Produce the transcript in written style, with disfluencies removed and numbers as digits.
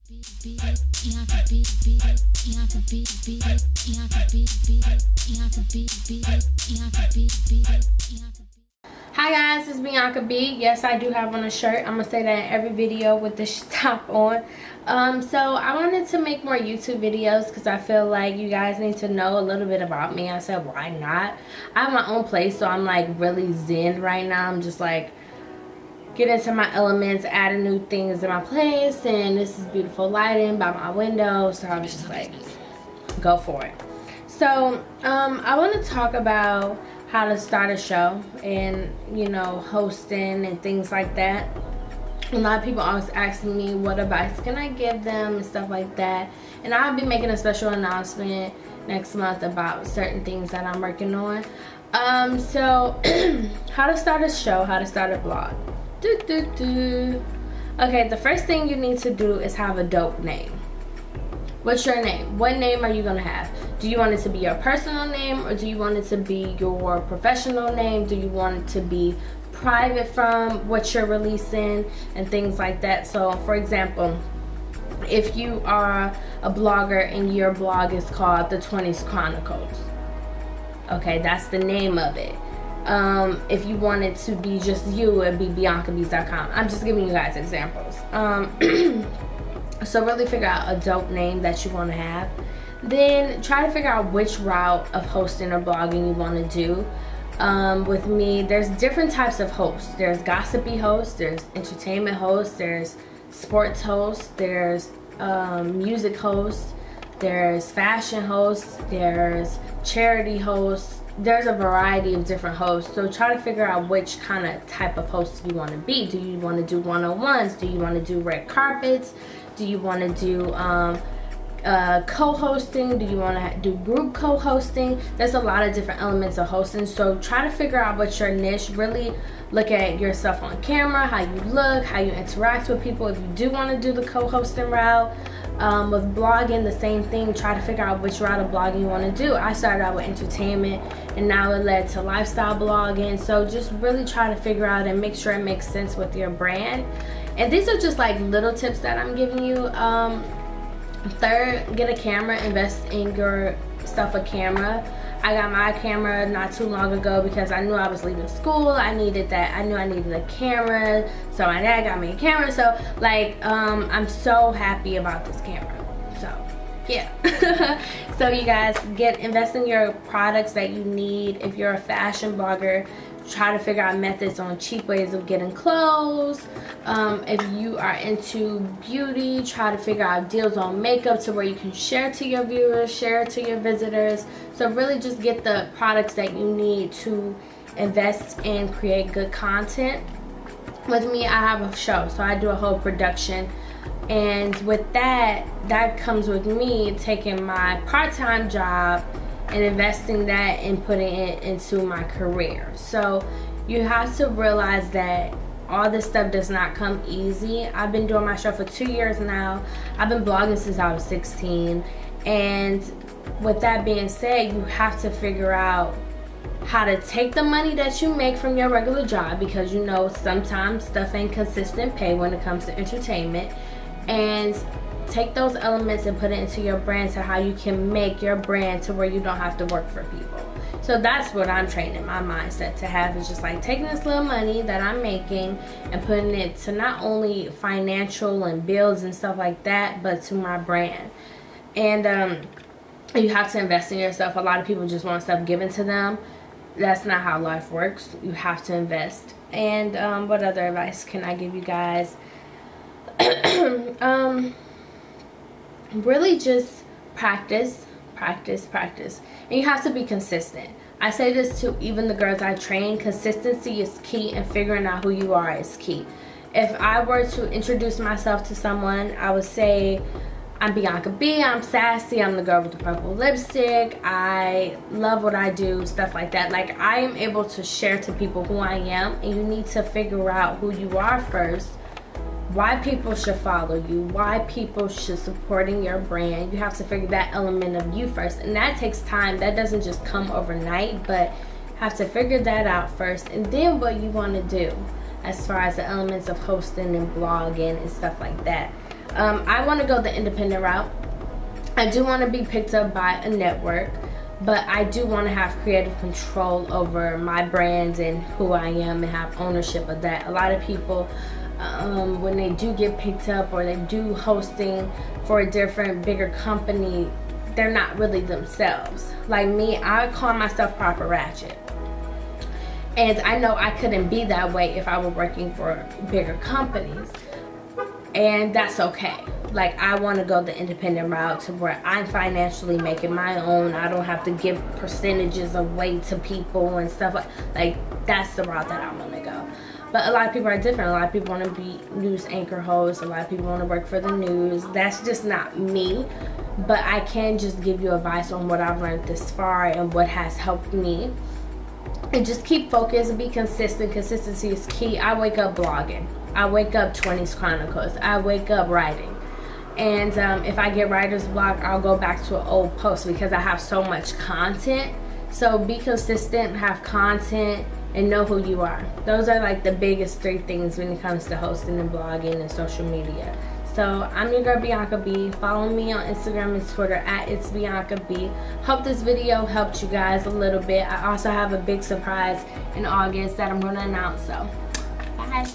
Hi guys, it's Bianca B. Yes, I do have on a shirt. I'm gonna say that in every video with this top on. So I wanted to make more YouTube videos because I feel like you guys need to know a little bit about me. I said, why not? I have my own place, so I'm like really zen right now. I'm just like get into my elements, adding new things in my place, and this is beautiful lighting by my window, so I was just like, go for it. So I want to talk about how to start a show and, you know, hosting and things like that. A lot of people always asking me what advice can I give them and stuff like that, and I'll be making a special announcement next month about certain things that I'm working on. So how to start a show, how to start a blog. Okay, the first thing you need to do is have a dope name. What's your name? What name are you gonna have? Do you want it to be your personal name, or do you want it to be your professional name? Do you want it to be private from what you're releasing and things like that? So for example, if you are a blogger and your blog is called The 20s Chronicles, okay, that's the name of it. If you want it to be just you, it'd be BiancaBees.com. I'm just giving you guys examples. So really figure out a dope name that you want to have. Then try to figure out which route of hosting or blogging you want to do. With me, there's different types of hosts. There's gossipy hosts, there's entertainment hosts, there's sports hosts, there's music hosts, there's fashion hosts, there's charity hosts. There's a variety of different hosts, so try to figure out which kind of type of host you want to be. Do you want to do one-on-ones? Do you want to do red carpets? Do you want to do co-hosting? Do you want to do group co-hosting? There's a lot of different elements of hosting, so try to figure out what's your niche. Really look at yourself on camera, how you look, how you interact with people. If you do want to do the co-hosting route, with blogging, the same thing. Try to figure out which route of blogging you want to do. I started out with entertainment, and now it led to lifestyle blogging. So just really try to figure out and make sure it makes sense with your brand. And these are just like little tips that I'm giving you. Third, get a camera. Invest in your stuff a camera. I got my camera not too long ago because I knew I was leaving school. I needed that. I knew I needed a camera, so my dad got me a camera. So like I'm so happy about this camera. So yeah. So you guys, invest in your products that you need. If you're a fashion blogger, try to figure out methods on cheap ways of getting clothes. If you are into beauty, try to figure out deals on makeup to where you can share to your viewers, share to your visitors. So really just get the products that you need to invest in, create good content. With me, I have a show, so I do a whole production. And with that comes with me taking my part-time job and investing that and putting it into my career. So you have to realize that all this stuff does not come easy. I've been doing my show for 2 years now. I've been blogging since I was 16. And with that being said, you have to figure out how to take the money that you make from your regular job, because you know sometimes stuff ain't consistent pay when it comes to entertainment, and take those elements and put it into your brand to how you can make your brand to where you don't have to work for people. So that's what I'm training my mindset to have, is just like taking this little money that I'm making and putting it to not only financial and bills and stuff like that, but to my brand. And you have to invest in yourself. A lot of people just want stuff given to them. That's not how life works. You have to invest. And what other advice can I give you guys? Really just practice. And you have to be consistent. I say this to even the girls I train. Consistency is key, and figuring out who you are is key. If I were to introduce myself to someone, I would say, I'm Bianca B, I'm sassy, I'm the girl with the purple lipstick, I love what I do, stuff like that. Like, I am able to share to people who I am, and you need to figure out who you are first, why people should follow you, why people should support in your brand. You have to figure that element of you first, and that takes time. That doesn't just come overnight, but have to figure that out first, and then what you want to do as far as the elements of hosting and blogging and stuff like that. I want to go the independent route. I do want to be picked up by a network, but I do want to have creative control over my brand and who I am and have ownership of that. A lot of people, when they do get picked up or they do hosting for a different, bigger company, they're not really themselves. Like me, I call myself proper ratchet. And I know I couldn't be that way if I were working for bigger companies. And that's okay. Like, I want to go the independent route to where I'm financially making my own. I don't have to give percentages away to people and stuff like that's the route that I want to go. But a lot of people are different. A lot of people want to be news anchor hosts. A lot of people want to work for the news. That's just not me. But I can just give you advice on what I've learned this far and what has helped me. And just keep focused and be consistent. Consistency is key. I wake up blogging. I wake up 20s Chronicles. I wake up writing. And if I get writer's block, I'll go back to an old post because I have so much content. So be consistent, have content, and know who you are. Those are like the biggest 3 things when it comes to hosting and blogging and social media. So I'm your girl Bianca B. Follow me on Instagram and Twitter at It's Bianca B. Hope this video helped you guys a little bit. I also have a big surprise in August that I'm going to announce. So bye.